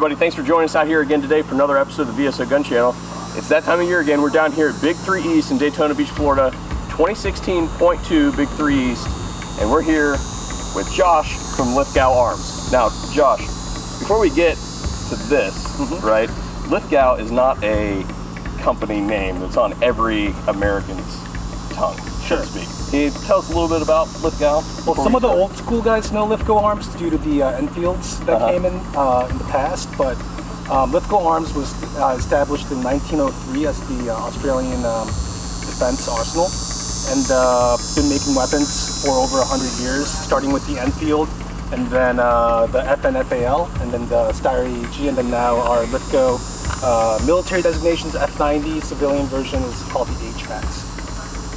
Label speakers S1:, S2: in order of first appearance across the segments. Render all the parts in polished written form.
S1: everybody, thanks for joining us out here again today for another episode of the VSO Gun Channel. It's that time of year again. We're down here at Big 3 East in Daytona Beach, Florida, 2016.2 Big 3 East, and we're here with Josh from Lithgow Arms. Now, Josh, before we get to this, right, Lithgow is not a company name that's on every American's tongue, so to speak. Can you tell us a little bit about Lithgow?
S2: Well, some of the old school guys know Lithgow Arms due to the Enfields that came in the past, but Lithgow Arms was established in 1903 as the Australian Defence Arsenal, and been making weapons for over 100 years, starting with the Enfield, and then the FNFAL, and then the Steyr AUG, and then now our Lithgow military designations, F90, civilian version is called the ATRAX.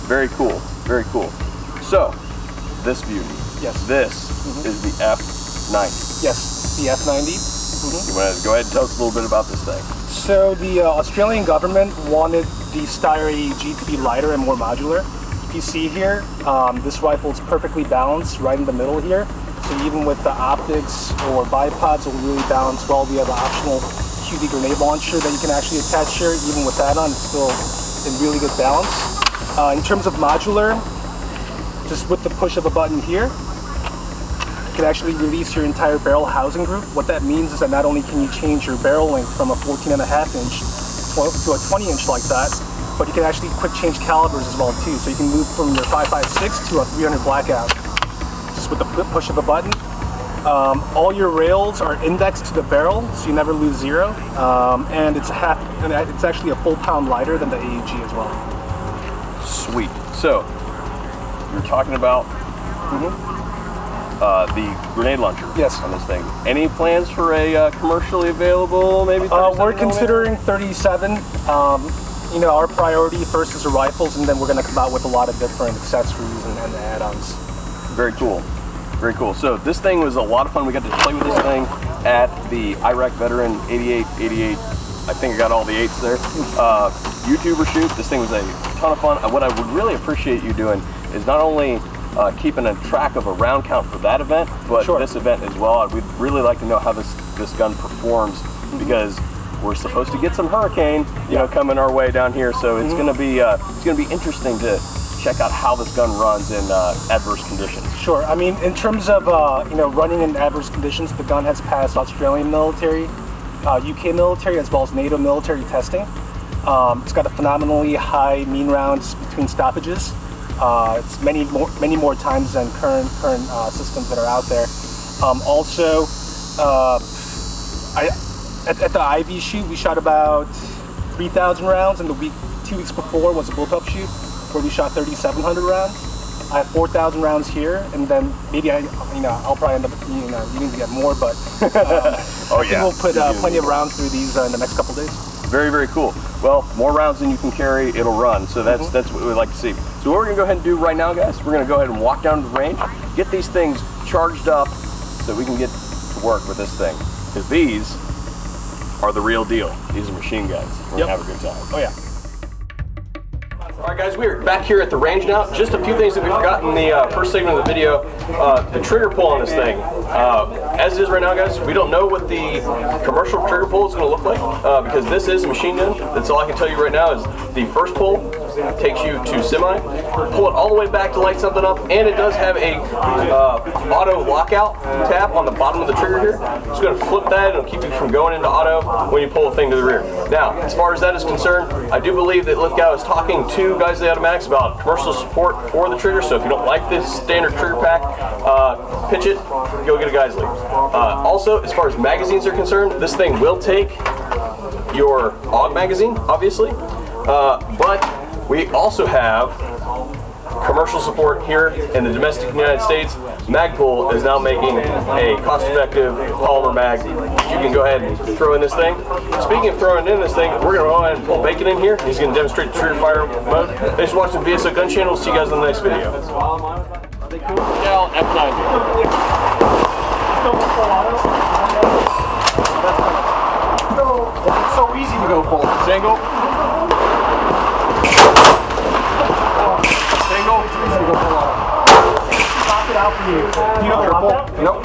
S1: Very cool, very cool. So, this beauty.
S2: Yes.
S1: This is the F90.
S2: Yes, the F90.
S1: You want to go ahead and tell us a little bit about this thing?
S2: So the Australian government wanted the Steyr AUG to be lighter and more modular. If you see here, this rifle is perfectly balanced right in the middle here. So even with the optics or bipods, it will really balance well. We have an optional QD grenade launcher that you can actually attach here. Even with that on, it's still in really good balance. In terms of modular, just with the push of a button here, you can actually release your entire barrel housing group. What that means is that not only can you change your barrel length from a 14.5 inch to a 20 inch like that, but you can actually quick change calibers as well too. So you can move from your 5.56 to a 300 blackout just with the push of a button. All your rails are indexed to the barrel, so you never lose zero. And it's actually a full pound lighter than the AUG as well.
S1: Sweet. So, you're talking about the grenade launcher on this thing. Any plans for a commercially available, maybe 37?
S2: We're considering 37. You know, our priority first is the rifles, and then we're going to come out with a lot of different accessories and add-ons. Very cool.
S1: Very cool. So this thing was a lot of fun. We got to play with this thing at the Iraq Veteran 88. I think I got all the 8s there. YouTuber shoot. This thing was a ton of fun. What I would really appreciate you doing is not only keeping a track of a round count for that event, but this event as well. We'd really like to know how this gun performs, because we're supposed to get some hurricane, you know, coming our way down here. So it's going to be interesting to check out how this gun runs in adverse conditions. Sure.
S2: I mean, in terms of you know, running in adverse conditions, the gun has passed Australian military, UK military, as well as NATO military testing. It's got a phenomenally high mean rounds between stoppages. It's many more times than current systems that are out there. Also, at the IV shoot, we shot about 3,000 rounds, and the 2 weeks before was a Bullpup shoot where we shot 3,700 rounds. I have 4,000 rounds here, and then maybe I'll probably end up needing to get more, but I think we'll put plenty of rounds through these in the next couple days.
S1: Very, very cool. Well, more rounds than you can carry, it'll run. So that's what we'd like to see. So what we're gonna go ahead and do right now, guys, we're gonna go ahead and walk down to the range, get these things charged up so we can get to work with this thing. Because these are the real deal. These are machine guns. We're gonna have a good time.
S2: Oh yeah.
S1: Alright guys, we're back here at the range now. Just a few things that we forgot in the first segment of the video. The trigger pull on this thing. As it is right now, guys, we don't know what the commercial trigger pull is going to look like, because this is a machine gun. That's all I can tell you right now is the first pull takes you to semi. Pull it all the way back to light something up, and it does have a auto lockout tab on the bottom of the trigger here. It's going to flip that, and it'll keep you from going into auto when you pull the thing to the rear. Now, as far as that is concerned, I do believe that Lithgow is talking to guys at the automatics about commercial support for the trigger. So if you don't like this standard trigger pack, pitch it, go get a guy's lead. Also, as far as magazines are concerned, this thing will take your AUG magazine, obviously, but we also have commercial support here in the domestic United States. Magpul is now making a cost-effective polymer mag you can go ahead and throw in this thing. Speaking of throwing in this thing, we're going to go ahead and pull Bacon in here. He's going to demonstrate the trigger fire mode. Thanks for watching the VSO Gun Channel. See you guys in the next video. F90. It's so easy to go full. Single. Single. It's easy to go full auto. Knock it out for you. Do you have triple? Nope.